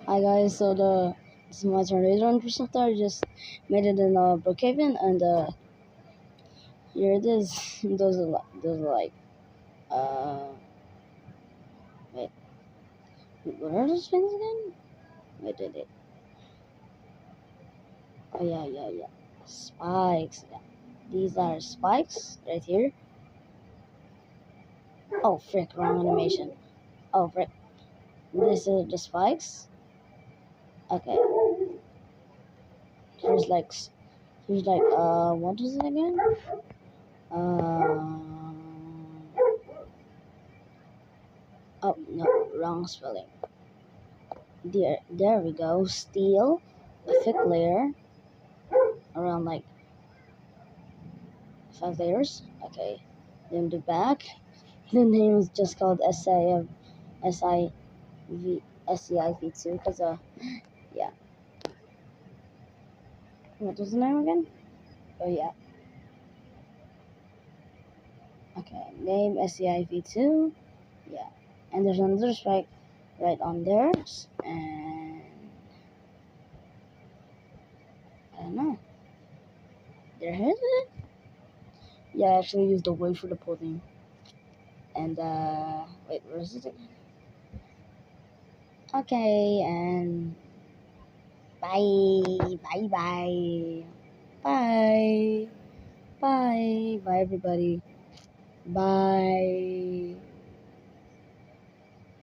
Hi guys, so this is my tornado interceptor. I just made it in Brookhaven, and here it is. Those are like uh wait, what are those things again? Wait. Oh yeah. Spikes. Yeah. These are spikes right here. Oh frick, wrong animation. Oh frick. This is the spikes. Okay. Here's like what is it again? Oh no, wrong spelling. There we go. Steel, a thick layer, around like 5 layers. Okay. Then the back. The name is just called sciv-2 because yeah. What was the name again? Oh yeah. Okay. Name sciv-2. Yeah. And there's another strike right on there, and I don't know. There is it. Yeah, I actually used the way for the pudding. And wait, where is it? Okay, and bye, bye, everybody. Bye.